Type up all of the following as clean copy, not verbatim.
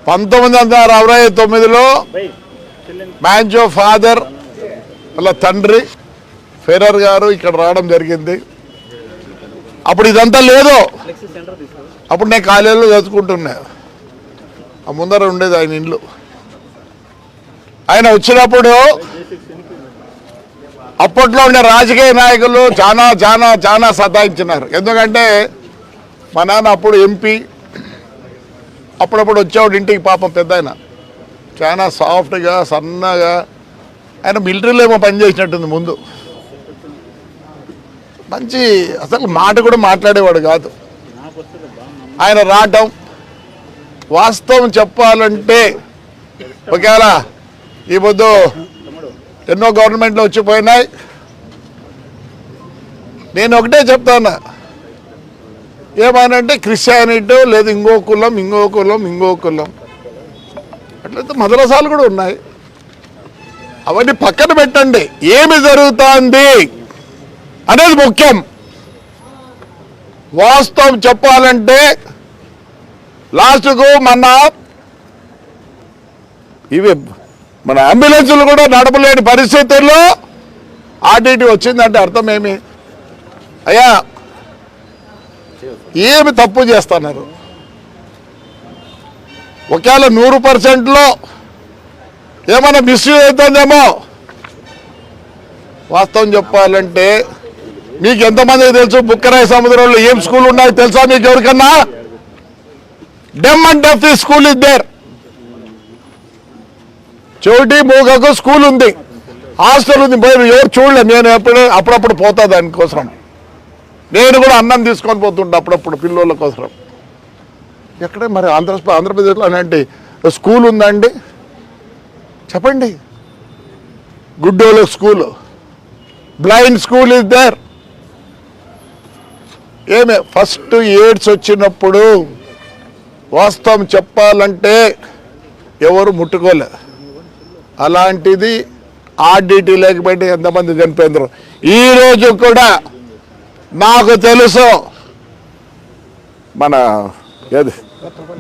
1969లో మ్యాంజో father వాళ్ళ తండ్రి Ferrer గారు ఇక్కడ రావడం జరిగింది. అప్పుడు ఇదంతా లేదు. అప్పుడు నేను కాలేజీలో చదువుకుంటున్నా. ఆ ముందర ఉండేది ఆయన ఇండ్లు. ఆయన వచ్చినప్పుడు అప్పట్లో ఉండే రాజకీయ నాయకులు చాలా చాలా చాలా సతాయించినారు. ఎందుకంటే మా నాన్న అప్పుడు ఎంపీ, అప్పుడప్పుడు వచ్చేవాడు ఇంటికి. పాపం పెద్ద ఆయన చాలా సాఫ్ట్గా సన్నగా, ఆయన మిలిటరీలో ఏమో పనిచేసినట్టుంది ముందు. మంచి అసలు మాట కూడా మాట్లాడేవాడు కాదు. ఆయన రావటం వాస్తవం చెప్పాలంటే ఒకవేళ ఈ పొద్దు ఎన్నో గవర్నమెంట్లు వచ్చిపోయినాయి. నేను ఒకటే చెప్తాను, ఏమనంటే క్రిస్టియానిటీ లేదు ఇంకో కులం ఇంకో కులం ఇంకో కులం, అట్లయితే మదరసాలు కూడా ఉన్నాయి. అవన్నీ పక్కన పెట్టండి, ఏమి జరుగుతుంది అనేది ముఖ్యం. వాస్తవం చెప్పాలంటే లాస్ట్కు మన అంబులెన్సులు కూడా నడపలేని పరిస్థితుల్లో ఆర్టీటీ వచ్చిందంటే అర్థం ఏమి? అయ్యా ఏమి తప్పు చేస్తున్నారు? ఒకవేళ 100%లో ఏమైనా మిస్యూజ్ అవుతుందేమో. వాస్తవం చెప్పాలంటే మీకు ఎంతమందికి తెలుసు బుక్కరాయ సముద్రంలో ఏం స్కూల్ ఉన్నాయో తెలుసా మీకు ఎవరికన్నా? Dumb and deaf school is there. చెవిటి మూగకు స్కూల్ ఉంది, హాస్టల్ ఉంది. ఎవరు చూడలే. నేను అప్పుడప్పుడు పోతా దానికోసం. నేను కూడా అన్నం తీసుకొని పోతుంటా అప్పుడప్పుడు పిల్లల కోసం. ఎక్కడే మరి ఆంధ్రప్రదేశ్లో అలాంటి స్కూల్ ఉందండి చెప్పండి? గుడ్డోళ్ళ school, blind school is there. ఏమే ఫస్ట్ ఎయిడ్స్ వచ్చినప్పుడు వాస్తవం చెప్పాలంటే ఎవరు ముట్టుకోలే. అలాంటిది ఆర్డిటీ లేకపోతే ఎంతమంది చనిపోయిందరు. ఈరోజు కూడా నాకు తెలుసు మన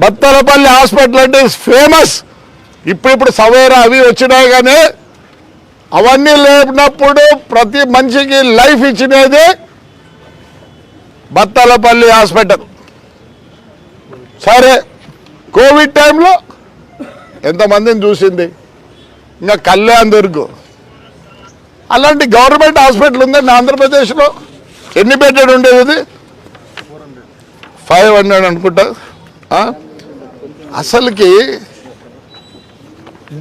బత్తలపల్లి హాస్పిటల్ అంటే ఫేమస్. ఇప్పుడు సవేరా అవి వచ్చినాయి, కానీ అవన్నీ లేనప్పుడు ప్రతి మనిషికి లైఫ్ ఇచ్చినది బత్తలపల్లి హాస్పిటల్. సరే, కోవిడ్ టైంలో ఎంతమందిని చూసింది. ఇంకా కళ్యాణ్ దుర్గ్ అలాంటి గవర్నమెంట్ హాస్పిటల్ ఉందండి ఆంధ్రప్రదేశ్లో. ఎన్ని బెడ్డెడ్ ఉండేది? 500 అనుకుంటా. అసలుకి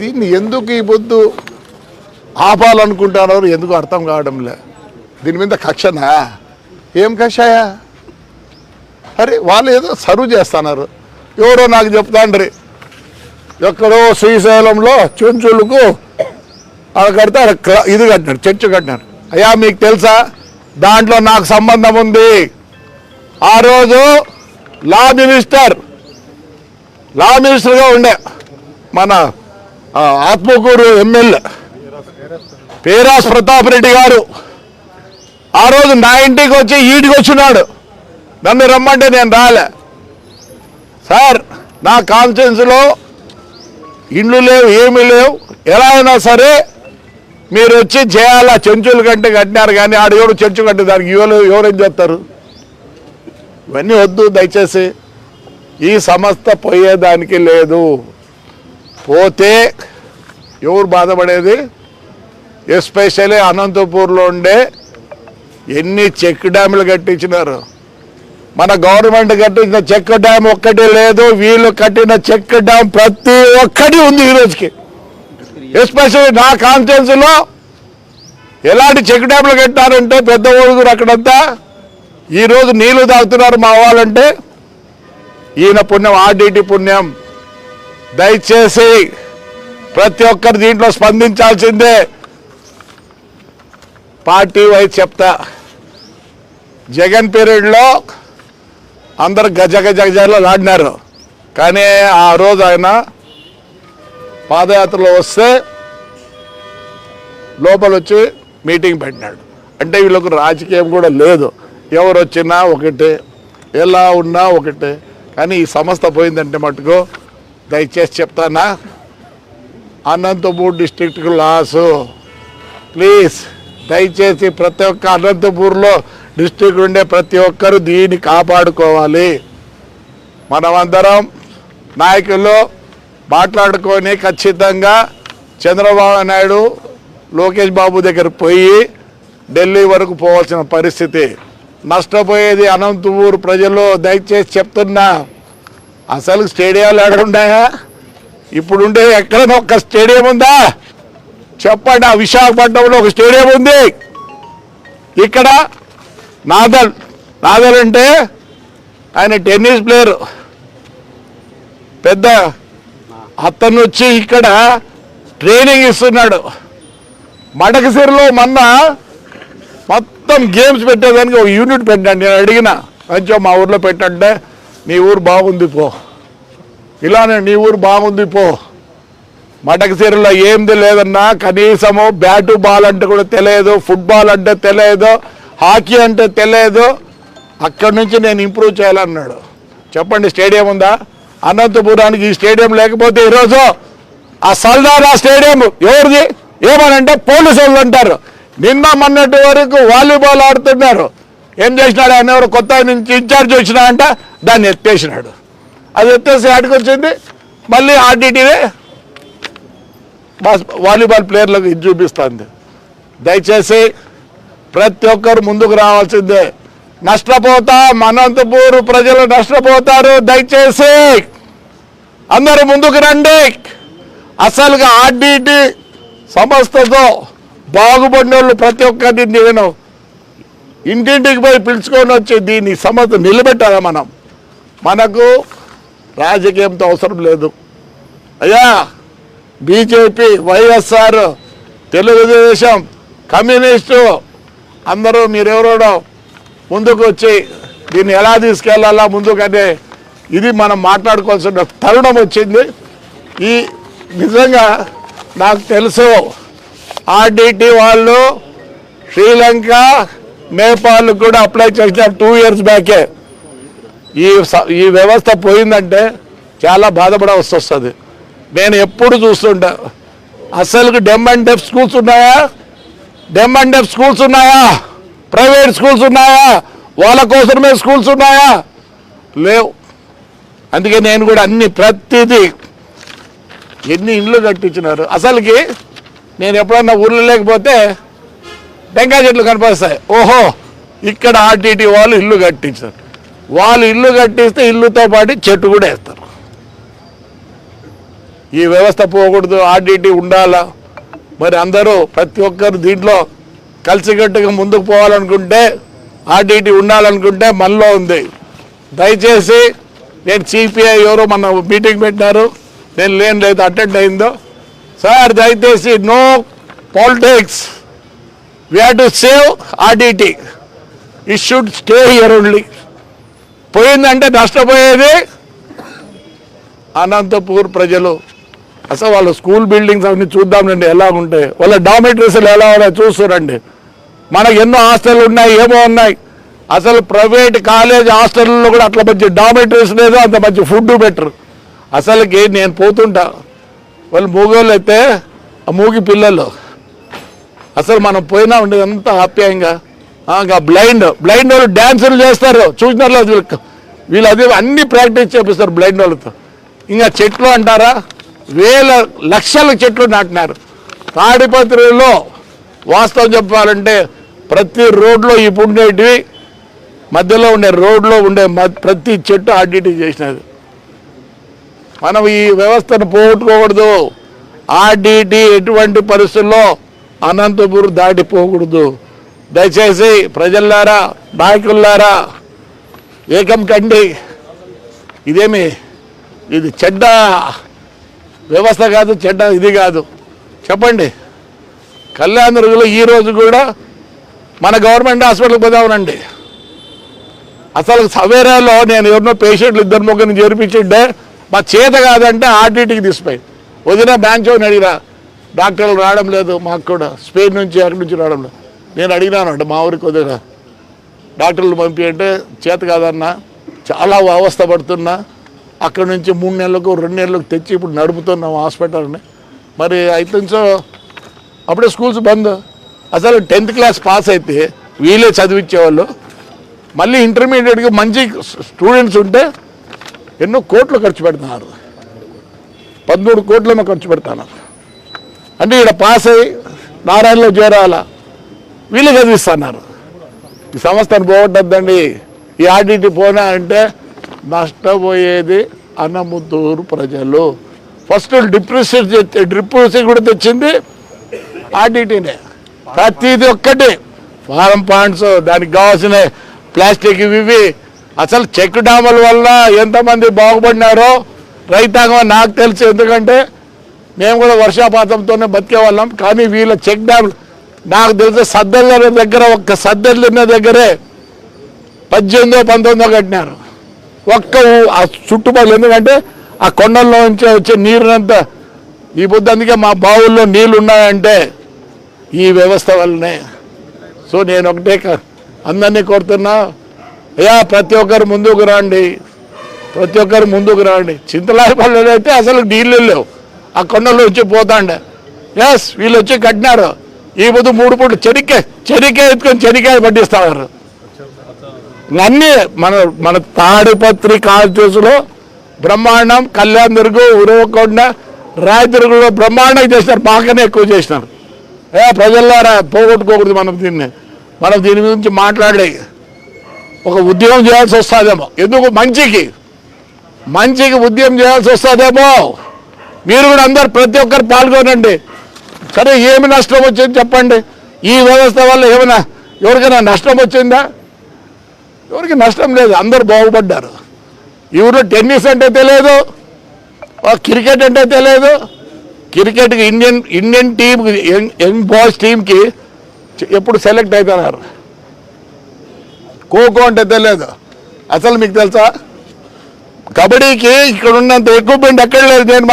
దీన్ని ఎందుకు ఈ పొద్దు ఆపాలనుకుంటున్నారు ఎందుకు అర్థం కావడంలే. దీని మీద కక్షనా? ఏం కక్షయా? అరే వాళ్ళు ఏదో సర్వ్ చేస్తున్నారు. ఎవరో నాకు చెప్తాండ్రి, ఎక్కడో శ్రీశైలంలో చెంచులకు కడితే ఇది కట్టినారు, చర్చ్ కట్టినారు. అయ్యా మీకు తెలుసా దాంట్లో నాకు సంబంధం ఉంది. ఆ రోజు లా మినిస్టర్గా ఉండే మన ఆత్మకూరు ఎమ్మెల్యే పేరాస్ ప్రతాప్ రెడ్డి గారు ఆ రోజు నా ఇంటికి వచ్చి ఈడికి వచ్చినాడు. నన్ను రమ్మంటే నేను రాలే. సార్ నా కాన్స్టిట్యున్సీలో ఇండ్లు లేవు, ఏమీ లేవు, ఎలా అయినా సరే మీరు వచ్చి చేయాలా. చెంచుల కంటే కట్టినారు కానీ ఆడ ఎవరు చెంచు కట్టే దానికి ఎవరేం చేస్తారు? ఇవన్నీ వద్దు దయచేసి. ఈ సంస్థ పోయేదానికి లేదు. పోతే ఎవరు బాధపడేది? ఎస్పెషల్లీ అనంతపూర్లో ఉండే ఎన్ని చెక్ డ్యాములు కట్టించినారు. మన గవర్నమెంట్ కట్టించిన చెక్ డ్యామ్ ఒక్కటి లేదు, వీళ్ళు కట్టిన చెక్ డ్యామ్ ప్రతి ఒక్కటి ఉంది ఈ రోజుకి. ఎస్పెషల్లీ నా కాన్స్టిట్యున్సీలో ఎలాంటి చెక్ డ్యాములు కట్టినారంటే పెద్ద ఊరుగురు అక్కడంతా ఈరోజు నీళ్లు తాగుతున్నారు మా వాళ్ళంటే ఈయన పుణ్యం, ఆర్డిటి పుణ్యం. దయచేసి ప్రతి ఒక్కరు దీంట్లో స్పందించాల్సిందే. పార్టీ వైజ్ చెప్తా, జగన్ పీరియడ్లో అందరు గజగజలో ఆడినారు, కానీ ఆ రోజు ఆయన పాదయాత్రలో వస్తే లోపల వచ్చి మీటింగ్ పెట్టినాడు. అంటే వీళ్ళకు రాజకీయం కూడా లేదు, ఎవరు వచ్చినా ఒకటే, ఎలా ఉన్నా ఒకటే. కానీ ఈ సంస్థ పోయిందంటే మటుకు దయచేసి చెప్తానా, అనంతపూర్ డిస్ట్రిక్ట్కు లాసు. ప్లీజ్ దయచేసి ప్రతి ఒక్క అనంతపూర్లో డిస్ట్రిక్ట్ ఉండే ప్రతి ఒక్కరు దీన్ని కాపాడుకోవాలి. మనమందరం నాయకులు మాట్లాడుకొని ఖచ్చితంగా చంద్రబాబు నాయుడు లోకేష్ బాబు దగ్గర పోయి ఢిల్లీ వరకు పోవాల్సిన పరిస్థితి. నష్టపోయేది అనంతపూర్ ప్రజలు. దయచేసి చెప్తున్నా, అసలు స్టేడియాలు ఎక్కడ ఉన్నాయా? ఇప్పుడుండే ఎక్కడైనా ఒక్క స్టేడియం ఉందా చెప్పండి. ఆ విశాఖపట్నంలో ఒక స్టేడియం ఉంది. ఇక్కడ నాదల్ అంటే ఆయన టెన్నిస్ ప్లేయర్, పెద్ద అతను వచ్చి ఇక్కడ ట్రైనింగ్ ఇస్తున్నాడు. మడకసిరిలో మొన్న మొత్తం గేమ్స్ పెట్టేదానికి ఒక యూనిట్ పెట్టండి. నేను అడిగిన, కొంచెం మా ఊర్లో పెట్టంటే నీ ఊరు బాగుంది పో, ఇలానే నీ ఊరు బాగుంది పో. మడకసిరిలో ఏంది లేదన్నా, కనీసము బ్యాటు బాల్ అంటే కూడా తెలియదు, ఫుట్బాల్ అంటే తెలియదు, హాకీ అంటే తెలియదు. అక్కడి నుంచి నేను ఇంప్రూవ్ చేయాలన్నాడు. చెప్పండి, స్టేడియం ఉందా అనంతపురానికి? ఈ స్టేడియం లేకపోతే ఈరోజు ఆ సల్దారా స్టేడియం ఎవరిది ఏమనంటే పోలీసు వాళ్ళు అంటారు. నిన్న మొన్నటి వరకు వాలీబాల్ ఆడుతున్నారు. ఏం చేసినాడు ఆయన? ఎవరు కొత్త నుంచి ఇన్ఛార్జ్ వచ్చినా అంట, దాన్ని ఎత్తేసినాడు. అది ఎత్తేసి ఆడికి వచ్చింది మళ్ళీ ఆర్టీటీవే వాలీబాల్ ప్లేయర్లకు ఇది చూపిస్తుంది. దయచేసి ప్రతి ఒక్కరు ముందుకు రావాల్సిందే. నష్టపోతాం, అనంతపూర్ ప్రజలు నష్టపోతారు. దయచేసి అందరూ ముందుకు రండి. అసలుగా ఆర్టీటీ సంస్థతో బాగుపడిన వాళ్ళు ప్రతి ఒక్కరిని నేను ఇంటింటికి పోయి పిలుచుకొని వచ్చి దీన్ని సమస్య నిలబెట్టాలి. మనకు రాజకీయంతో అవసరం లేదు అయ్యా. బీజేపీ, వైఎస్ఆర్, తెలుగుదేశం, కమ్యూనిస్టు అందరూ మీరెవరో ముందుకు వచ్చి దీన్ని ఎలా తీసుకెళ్లాలా ముందుకనే ఇది మనం మాట్లాడుకోవాల్సిన తరుణం వచ్చింది. ఈ నిజంగా నాకు తెలుసు ఆర్టీటీ వాళ్ళు శ్రీలంక, నేపాల్ కూడా అప్లై చేసిన 2 years బ్యాకే. ఈ వ్యవస్థ పోయిందంటే చాలా బాధపడవలసి వస్తుంది. నేను ఎప్పుడు చూస్తుంటా, అసలు డెమ్ అండ్ డెఫ్ స్కూల్స్ ఉన్నాయా? డెమ్ అండ్ డెఫ్ స్కూల్స్ ఉన్నాయా? ప్రైవేట్ స్కూల్స్ ఉన్నాయా? వాళ్ళ కోసమే స్కూల్స్ ఉన్నాయా? లేవు. అందుకే నేను కూడా ప్రతిదీ ఎన్ని ఇండ్లు కట్టించినారు. అసలుకి నేను ఎప్పుడన్నా ఊర్లో లేకపోతే టెంకాయ చెట్లు కనిపిస్తాయి. ఓహో, ఇక్కడ ఆర్టీటీ వాళ్ళు ఇల్లు కట్టించారు. వాళ్ళు ఇల్లు కట్టిస్తే ఇల్లుతో పాటు చెట్టు కూడా వేస్తారు. ఈ వ్యవస్థ పోకూడదు, ఆర్టీటీ ఉండాలా. మరి అందరూ ప్రతి ఒక్కరు దీంట్లో కలిసికట్టుగా ముందుకు పోవాలనుకుంటే, ఆర్టీటీ ఉండాలనుకుంటే మనలో ఉంది. దయచేసి నేను సిపిఐ ఎవరో మన మీటింగ్ పెట్టినారు, నేను లేదు అటెండ్ అయిందో. సార్ దయచేసి no politics, we have to save RTT, it should stay here only. పోయిందంటే నష్టపోయేది అనంతపూర్ ప్రజలు. అసలు వాళ్ళ స్కూల్ బిల్డింగ్స్ అవన్నీ చూద్దామండి ఎలా ఉంటాయి, వాళ్ళ డామిటరీస్లు ఎలా ఉన్నాయో చూస్తారండి. మనకు ఎన్నో హాస్టళ్ళు ఉన్నాయి, ఏమో ఉన్నాయి. అసలు ప్రైవేట్ కాలేజ్ హాస్టల్లో కూడా అట్లా మంచి డామిటరీస్ లేదు, అంత మంచి ఫుడ్ బెటర్. అసలుకి నేను పోతుంటా, వాళ్ళు మూగోళ్ళు అయితే ఆ మూగి పిల్లలు అసలు మనం పోయినా ఉండేది అంత ఆప్యాయంగా. బ్లైండ్ వాళ్ళు డ్యాన్సులు చేస్తారు, చూసినారు వీళ్ళు అది అన్ని ప్రాక్టీస్ చేపిస్తారు బ్లైండ్ వాళ్ళతో. ఇంకా చెట్లు అంటారా, లక్షల చెట్లు నాటినారు. తాడిపత్రిలో వాస్తవం చెప్పాలంటే ప్రతి రోడ్లో ఇప్పుడు ఉండేటివి, మధ్యలో ఉండే రోడ్లో ఉండే ప్రతి చెట్టు ఆర్టీటీ చేసినది. మనం ఈ వ్యవస్థను పోగొట్టుకోకూడదు. ఆర్టీటీ ఎటువంటి పరిస్థితుల్లో అనంతపూర్ దాటిపోకూడదు. దయచేసి ప్రజల్లారా, నాయకుల్లారా ఏకం కండి. ఇది చెడ్డ వ్యవస్థ కాదు, చెడ్డ ఇది కాదు. చెప్పండి, కళ్యాణదుర్గంలో ఈరోజు కూడా మన గవర్నమెంట్ హాస్పిటల్కి పోదామనండి. అసలు సవేరాలో నేను ఎవరినో పేషెంట్లు 2-3 చేర్పించింటే మా చేత కాదంటే ఆర్టీటీకి తీసిపోయి వదిన బ్యాంక్ అడిగినా, డాక్టర్లు రావడం లేదు, మాకు కూడా స్పెయిన్ నుంచి అక్కడి నుంచి రావడం లేదు. నేను అడిగినాను అంటే మా ఊరికి వదిన డాక్టర్లు పంపి అంటే చేత కాదన్నా, చాలా అవస్థ పడుతున్నా. అక్కడి నుంచి 3 నెలలకు 2 నెలలకు తెచ్చి ఇప్పుడు నడుపుతున్నాం హాస్పిటల్ని. మరి అయితే అప్పుడే స్కూల్స్ బంద్. అసలు 10th క్లాస్ పాస్ అయితే వీళ్ళే చదివించేవాళ్ళు. మళ్ళీ ఇంటర్మీడియట్కి మంచి స్టూడెంట్స్ ఉంటే ఎన్నో కోట్లు ఖర్చు పెడుతున్నారు. 13 కోట్లేమో ఖర్చు పెడుతున్నారు. అంటే ఇక్కడ పాస్ అయ్యి నారాయణలో చేరాలా, వీళ్ళు చదివిస్తున్నారు. ఈ సంస్థను పోగొట్టద్దండి. ఈ ఆర్డిటి పోనా అంటే నష్టపోయేది అన్నముద్దూరు ప్రజలు. ఫస్ట్ డ్రిప్స్ కూడా తెచ్చింది ఆర్డిటీనే. ప్రతిది ఒక్కటి ఫారం పాయింట్స్, దానికి కావాల్సిన ప్లాస్టిక్ ఇవి. అసలు చెక్ డ్యాముల వల్ల ఎంతమంది బాగుపడినారో రైతాంగం నాకు తెలుసు. ఎందుకంటే మేము కూడా వర్షాపాతంతోనే బతికే వాళ్ళం. కానీ వీళ్ళ చెక్ డ్యాములు నాకు తెలిసి సద్దెల దగ్గర ఒక్క సద్దెల దగ్గరే 18-19 కట్టినారు. ఒక్క ఆ చుట్టుపక్కల. ఎందుకంటే ఆ కొండల్లో నుంచి వచ్చే నీరునంతా ఈ పొద్దు. అందుకే మా బావుల్లో నీళ్ళు ఉన్నాయంటే ఈ వ్యవస్థ వల్లనే. సో నేను ఒకటే అందరినీ కోరుతున్నా, అయ్యా ప్రతి ఒక్కరు ముందుకు రండి, ప్రతి ఒక్కరు ముందుకు రండి. చింతలాయపల్లిలో అయితే అసలు నీళ్ళు లేవు, ఆ కొండల్లో వచ్చి పోతాండే. ఎస్ వీళ్ళు వచ్చి కట్టినారు. ఈ పొద్దు 3 పూట్లు చెనికాయ ఎత్తుకొని చెనికాయ పట్టిస్తున్నారు. అన్నీ మన తాడిపత్రి కాన్స్టిట్యూన్సీలో బ్రహ్మాండం, కళ్యాణ్ దుర్గు, ఉరవకొండ, రాయదుర్గంలో బ్రహ్మాండంగా చేసినారు. మాకనే ఎక్కువ చేసినారు. ప్రజల్లారా పోగొట్టుకోకూడదు. మనం దీని గురించి మాట్లాడే ఒక ఉద్యమం చేయాల్సి వస్తుందేమో. ఎందుకు మంచికి ఉద్యమం చేయాల్సి వస్తుందేమో. మీరు కూడా అందరు ప్రతి ఒక్కరు పాల్గొనండి. సరే ఏమి నష్టం వచ్చింది చెప్పండి. ఈ వ్యవస్థ వల్ల ఎవరికైనా నష్టం వచ్చిందా? ఎవరికి నష్టం లేదు. అందరు బాగుపడ్డారు. ఈ ఊళ్ళో టెన్నిస్ అంటే తెలియదు, క్రికెట్ అంటే తెలియదు. క్రికెట్కి ఇండియన్ టీమ్, యంగ్ బాయ్స్ టీంకి ఎప్పుడు సెలెక్ట్ అవుతున్నారు. ఖోఖో అంటే తెలియదు. అసలు మీకు తెలుసా, కబడ్డీకి ఇక్కడ ఉన్నంత ఎక్విప్మెంట్ ఎక్కడ లేదు. నేను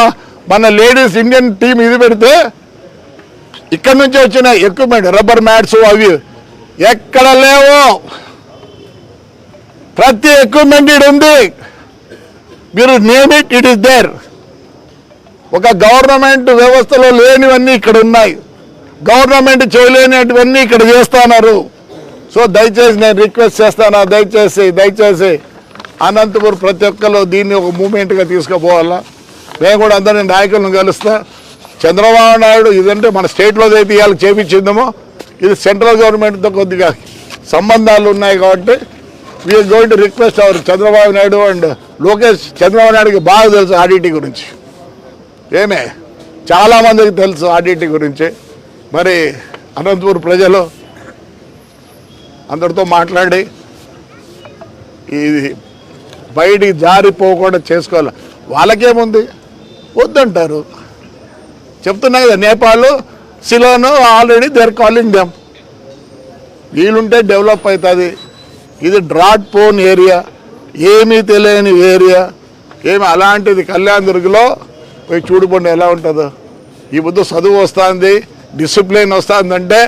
మన లేడీస్ ఇండియన్ టీం ఇది పెడితే ఇక్కడ నుంచి వచ్చిన ఎక్విప్మెంట్, రబ్బర్ మ్యాట్స్ అవి ఎక్కడ లేవు. ప్రతి ఎక్విప్మెంట్ ఇది ఉంది. మీరు నేమ్ ఇట్ ఈస్ దేర్. ఒక గవర్నమెంట్ వ్యవస్థలో లేనివన్నీ ఇక్కడ ఉన్నాయి. గవర్నమెంట్ చేయలేనివన్నీ ఇక్కడ చేస్తున్నారు. సో దయచేసి నేను రిక్వెస్ట్ చేస్తాను, దయచేసి అనంతపురం ప్రతి ఒక్కరు దీన్ని ఒక మూమెంట్గా తీసుకుపోవాలా. మేము కూడా అందరినీ నాయకులను కలుస్తా. చంద్రబాబు నాయుడు ఇదంటే మన స్టేట్లో అయితే ఇవాళ చేపించిందేమో, ఇది సెంట్రల్ గవర్నమెంట్తో కొద్దిగా సంబంధాలు ఉన్నాయి. కాబట్టి we are going to request our Chandrababu Naidu and Lokesh. Chandrababu నాయుడుకి బాగా తెలుసు ఆర్డిటి గురించి, చాలామందికి తెలుసు ఆర్డిటి గురించి. మరి అనంతపురం ప్రజలు అందరితో మాట్లాడి ఇది బయటికి జారిపోకుండా చేసుకోవాలి. వాళ్ళకేముంది, వద్దంటారు. చెప్తున్నా కదా, Nepal, Ceylon already they are calling them. వీలుంటే డెవలప్ అవుతుంది. ఇది డ్రాట్ పోన్ ఏరియా, ఏమీ తెలియని ఏరియా. అలాంటిది కళ్యాణ్ దుర్గలో పోయి చూడుకోండి ఎలా ఉంటుందో. ఈ బుద్ధ చదువు వస్తుంది, డిసిప్లిన్ వస్తుందంటే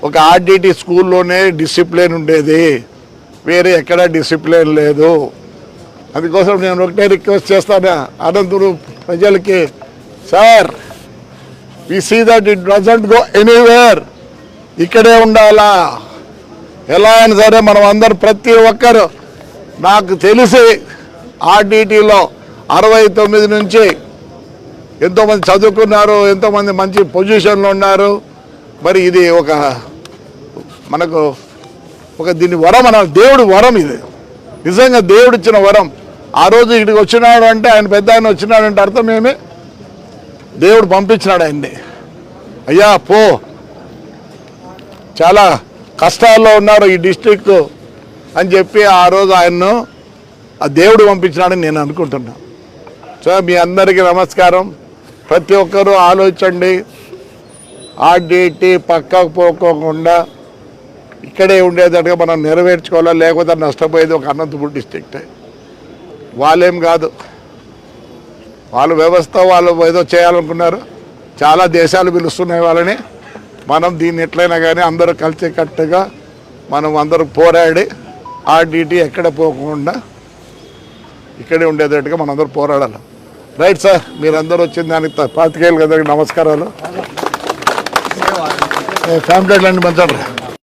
ఒక ఆర్డిటి స్కూల్లోనే డిసిప్లిన్ ఉండేది, వేరే ఎక్కడా డిసిప్లిన్ లేదు. అందుకోసం నేను ఒకటే రిక్వెస్ట్ చేస్తాను అనంతపురం ప్రజలకి, sir we see that it doesn't go anywhere, ఇక్కడే ఉండాలా. ఎలా అయినా సరే మనం అందరు ప్రతి ఒక్కరు, నాకు తెలిసి ఆర్డిటిలో 69 నుంచి ఎంతోమంది చదువుకున్నారు, ఎంతోమంది మంచి పొజిషన్లో ఉన్నారు. మరి ఇది మనకు దీని వరం అన్న, దేవుడు వరం. ఇది నిజంగా దేవుడు ఇచ్చిన వరం. ఆ రోజు ఇక్కడికి వచ్చినాడు అంటే, ఆయన పెద్ద ఆయన వచ్చినాడు అంటే అర్థం ఏమి, దేవుడు పంపించినాడు ఆయన్ని. అయ్యా పో, చాలా కష్టాల్లో ఉన్నారు ఈ డిస్ట్రిక్ట్ అని చెప్పి ఆ రోజు ఆయన్ను ఆ దేవుడు పంపించినాడని నేను అనుకుంటున్నా. సో మీ అందరికీ నమస్కారం. ప్రతి ఒక్కరూ ఆలోచించండి. ఆర్డిటి పక్కకు పోకోకుండా ఇక్కడే ఉండేటట్టుగా మనం నెరవేర్చుకోవాలా. లేకపోతే నష్టపోయేది ఒక అనంతపురం డిస్ట్రిక్టే. వాళ్ళేం కాదు, వాళ్ళ వ్యవస్థ వాళ్ళు ఏదో చేయాలనుకున్నారు. చాలా దేశాలు పిలుస్తున్నాయి వాళ్ళని. మనం దీన్ని ఎట్లయినా కానీ అందరూ కలిసి కట్టుగా మనం అందరూ పోరాడి ఆర్డిటి ఎక్కడ పోకుండా ఇక్కడే ఉండేటట్టుగా మనందరూ పోరాడాలి. రైట్ సార్, మీరందరూ వచ్చిన దానికి పాతికేయులు అందరికీ నమస్కారాలు. ఫ్యామిలీ అన్ని పంచండి.